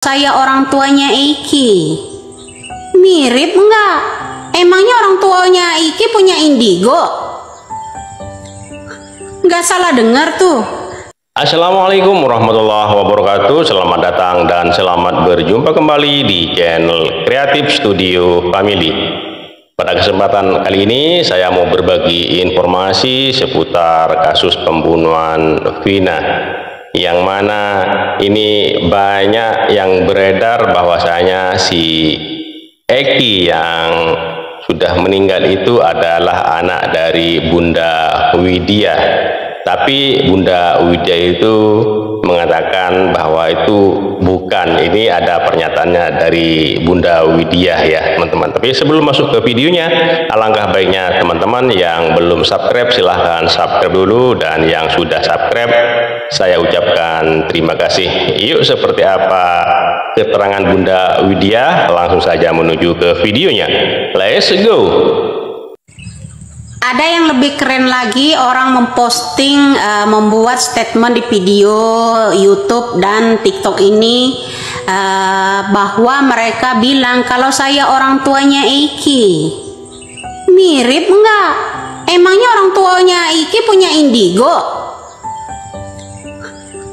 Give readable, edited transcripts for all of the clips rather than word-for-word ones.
Saya orang tuanya Iki. Mirip enggak? Emangnya orang tuanya Iki punya indigo? Nggak salah dengar tuh. Assalamualaikum warahmatullahi wabarakatuh. Selamat datang dan selamat berjumpa kembali di channel Kreatif Studio Family. Pada kesempatan kali ini saya mau berbagi informasi seputar kasus pembunuhan Vina, yang mana ini banyak yang beredar bahwasanya si Eki yang sudah meninggal itu adalah anak dari Bunda Widya. Tapi Bunda Widya itu mengatakan bahwa itu bukan. Ini ada pernyataannya dari Bunda Widya ya teman-teman. Tapi sebelum masuk ke videonya, alangkah baiknya teman-teman yang belum subscribe silahkan subscribe dulu, dan yang sudah subscribe saya ucapkan terima kasih. Yuk, seperti apa keterangan Bunda Widya? Langsung saja menuju ke videonya. Let's go. Ada yang lebih keren lagi, orang memposting, membuat statement di video YouTube dan TikTok ini, bahwa mereka bilang kalau saya orang tuanya Iki. Mirip enggak? Emangnya orang tuanya Iki punya indigo?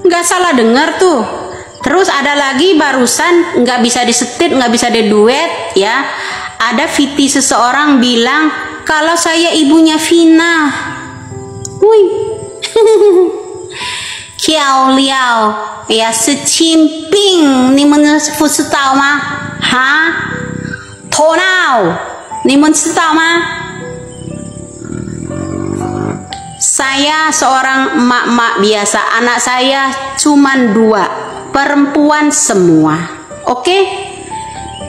Nggak salah dengar tuh. Terus ada lagi barusan, nggak bisa disetit, nggak bisa diduet ya. Ada VT seseorang bilang kalau saya ibunya Vina. Wih. Kiao liao ya, secimping ni men fu shi dao ma? Ha? Tou nao ni men shi dao ma? Saya seorang emak-emak biasa, anak saya cuman 2, perempuan semua. Oke?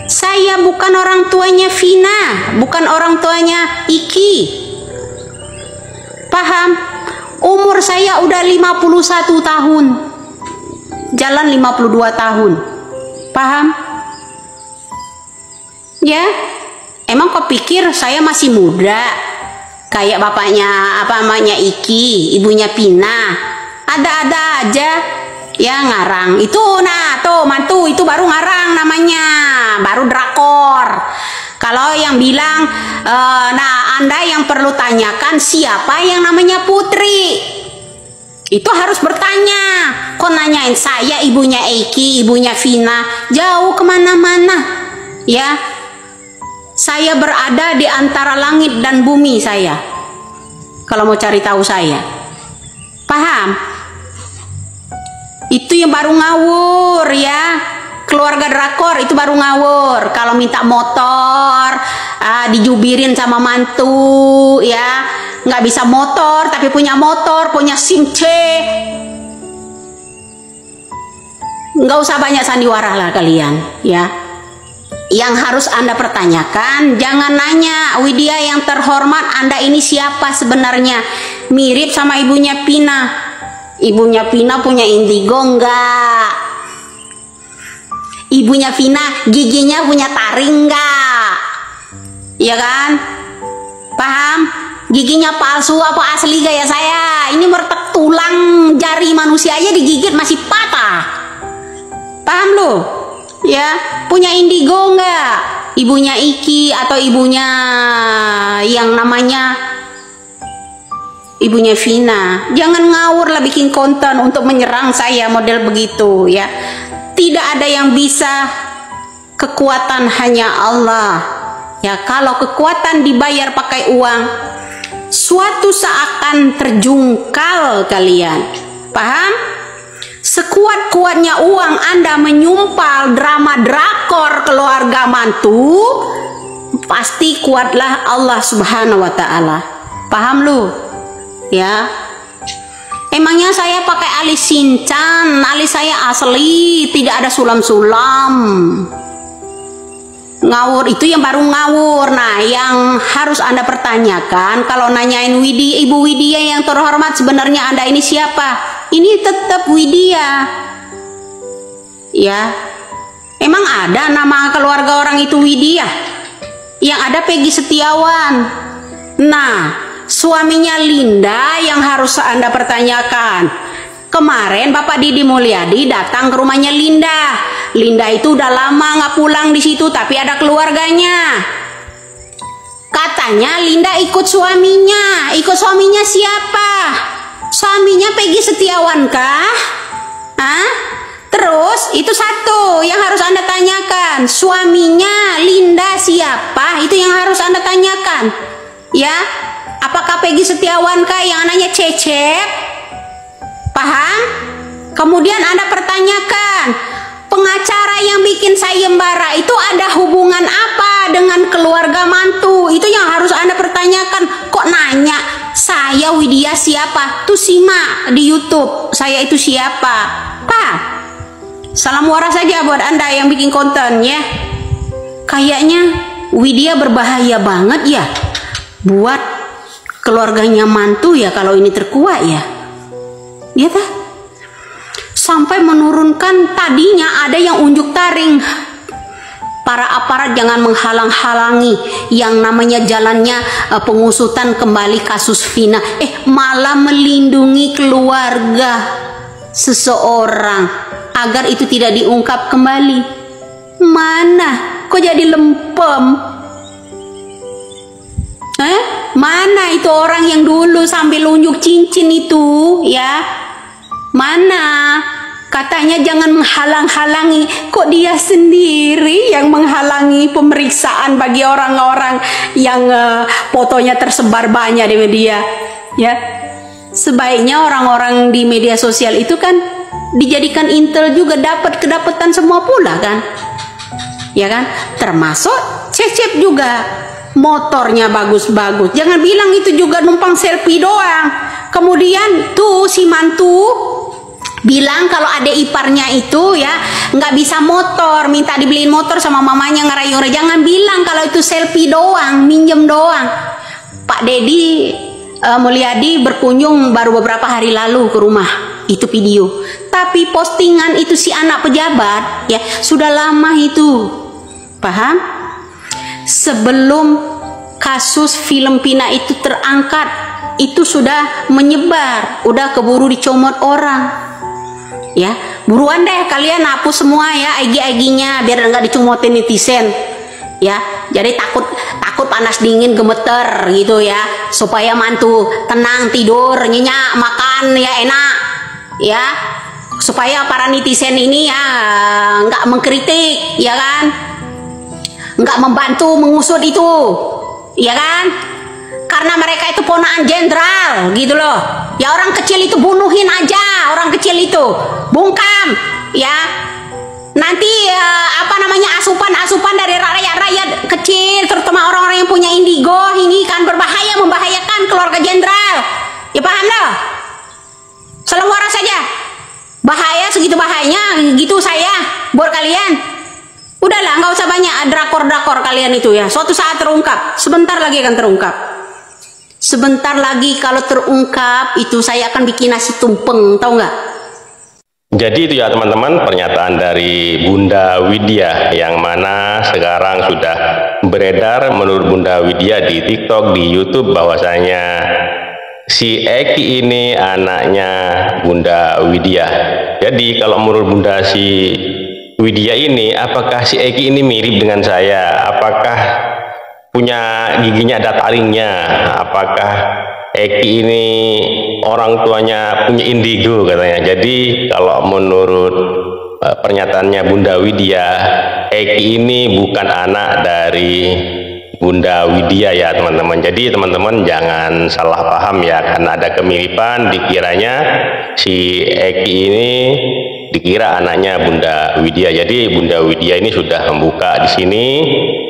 Saya bukan orang tuanya Vina, bukan orang tuanya Iki. Paham? Umur saya udah 51 tahun. Jalan 52 tahun. Paham? Ya? Emang kau pikir saya masih muda? Kayak bapaknya, apa namanya, Iki, ibunya Vina. Ada-ada aja ya ngarang. Itu nah tuh mantu itu baru ngarang namanya, baru drakor. Kalau yang bilang nah Anda yang perlu tanyakan siapa yang namanya Putri, itu harus bertanya. Kok nanyain saya ibunya Eki, ibunya Vina? Jauh kemana-mana ya. Saya berada di antara langit dan bumi saya, kalau mau cari tahu saya. Paham? Itu yang baru ngawur ya. Keluarga drakor itu baru ngawur. Kalau minta motor, dijubirin sama mantu ya. Nggak bisa motor tapi punya motor, punya SIM C. Nggak usah banyak sandiwara lah kalian ya. Yang harus Anda pertanyakan, jangan nanya, Widya yang terhormat, Anda ini siapa sebenarnya? Mirip sama ibunya Vina. Ibunya Vina punya indigo enggak? Ibunya Vina giginya punya taring enggak? Iya kan? Paham? Giginya palsu apa asli kayak saya? Ini mertek tulang jari manusia aja digigit masih patah. Paham lu? Ya, punya indigo enggak? Ibunya Iki atau ibunya yang namanya ibunya Vina. Jangan ngawur lah bikin konten untuk menyerang saya model begitu ya. Tidak ada yang bisa, kekuatan hanya Allah ya. Kalau kekuatan dibayar pakai uang, suatu saat akan terjungkal kalian. Paham? Sekuat-kuatnya uang Anda menyumpal drama drakor keluarga mantu, pasti kuatlah Allah Subhanahu wa Ta'ala. Paham lu? Ya. Emangnya saya pakai alis Shinchan, alis saya asli, tidak ada sulam-sulam. Ngawur itu yang baru ngawur. Nah, yang harus Anda pertanyakan kalau nanyain Widya, Ibu Widya yang terhormat, sebenarnya Anda ini siapa? Ini tetap Widya. Ya. Emang ada nama keluarga orang itu Widya? Yang ada Peggy Setiawan. Nah, suaminya Linda yang harus Anda pertanyakan. Kemarin Bapak Didi Mulyadi datang ke rumahnya Linda. Linda itu udah lama nggak pulang di situ, tapi ada keluarganya. Katanya Linda ikut suaminya. Ikut suaminya siapa? Suaminya Peggy Setiawan kah? Hah? Terus itu satu yang harus Anda tanyakan. Suaminya Linda siapa? Itu yang harus Anda tanyakan. Ya, apakah Peggy Setiawan kah yang anaknya Cecep? Paham? Kemudian Anda pertanyakan, pengacara yang bikin sayembara itu ada hubungan apa dengan keluarga mantu? Itu yang harus Anda pertanyakan. Kok nanya, saya Widya siapa? Tuh simak di YouTube, saya itu siapa? Pak, salam waras saja buat Anda yang bikin konten ya. Kayaknya Widya berbahaya banget ya buat keluarganya mantu ya kalau ini terkuak ya. Ya tah? Sampai menurunkan, tadinya ada yang unjuk taring, para aparat jangan menghalang-halangi yang namanya jalannya pengusutan kembali kasus Vina, malah melindungi keluarga seseorang agar itu tidak diungkap kembali. Mana kok jadi lempem? Mana itu orang yang dulu sambil unjuk cincin itu ya? Mana? Katanya jangan menghalang-halangi, kok dia sendiri yang menghalangi pemeriksaan bagi orang-orang yang fotonya tersebar banyak di media ya. Sebaiknya orang-orang di media sosial itu kan dijadikan intel juga, dapat kedapatan semua pula kan, ya kan, termasuk Cecep juga, motornya bagus-bagus, jangan bilang itu juga numpang selfie doang. Kemudian tuh si mantu bilang kalau adik iparnya itu ya nggak bisa motor, minta dibeliin motor sama mamanya, ngerayu. Jangan bilang kalau itu selfie doang, minjem doang. Pak Dedi Mulyadi berkunjung baru beberapa hari lalu ke rumah, itu video. Tapi postingan itu si anak pejabat ya sudah lama itu, paham? Sebelum kasus film Vina itu terangkat, itu sudah menyebar, udah keburu dicomot orang. Ya, buruan deh kalian hapus semua ya IG-nya biar nggak dicomotin netizen. Ya, jadi takut panas dingin gemeter gitu ya, supaya mantu tenang tidur nyenyak makan ya enak ya, supaya para netizen ini ya nggak mengkritik ya kan, nggak membantu mengusut itu ya kan, karena mereka itu ponakan jenderal gitu loh ya. Orang kecil itu bunuhin aja, orang kecil itu bungkam ya, nanti asupan dari rakyat kecil, terutama orang-orang yang punya indigo ini kan berbahaya, membahayakan keluarga jenderal ya, paham loh? Salam waras saja, bahaya, segitu bahayanya gitu saya buat kalian. Udahlah, nggak usah banyak drakor-drakor kalian itu ya, suatu saat terungkap, sebentar lagi akan terungkap. Sebentar lagi kalau terungkap itu saya akan bikin nasi tumpeng, tahu nggak? Jadi itu ya teman-teman, pernyataan dari Bunda Widya yang mana sekarang sudah beredar menurut Bunda Widya di TikTok, di YouTube, bahwasanya si Eki ini anaknya Bunda Widya. Jadi kalau menurut Bunda si Widya ini, apakah si Eki ini mirip dengan saya? Apakah punya giginya ada taringnya? Apakah Eki ini orang tuanya punya indigo katanya? Jadi kalau menurut pernyataannya Bunda Widya, Eki ini bukan anak dari Bunda Widya ya teman-teman. Jadi teman-teman jangan salah paham ya, karena ada kemiripan, dikiranya si Eki ini dikira anaknya Bunda Widya. Jadi Bunda Widya ini sudah membuka di sini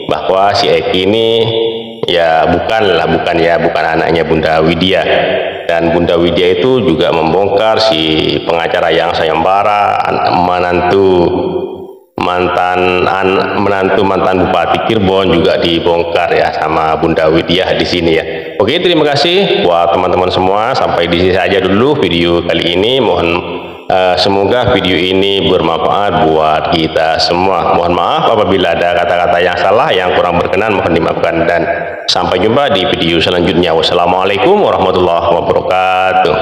bahwa si Eki ini ya bukan anaknya Bunda Widya. Dan Bunda Widya itu juga membongkar si pengacara yang sayembara, menantu mantan Bupati Cirebon juga dibongkar ya sama Bunda Widya di sini ya. Oke, terima kasih buat teman-teman semua. Sampai di sini saja dulu video kali ini. Semoga video ini bermanfaat buat kita semua. Mohon maaf apabila ada kata-kata yang salah, yang kurang berkenan, mohon dimaafkan, dan sampai jumpa di video selanjutnya. Wassalamualaikum warahmatullahi wabarakatuh.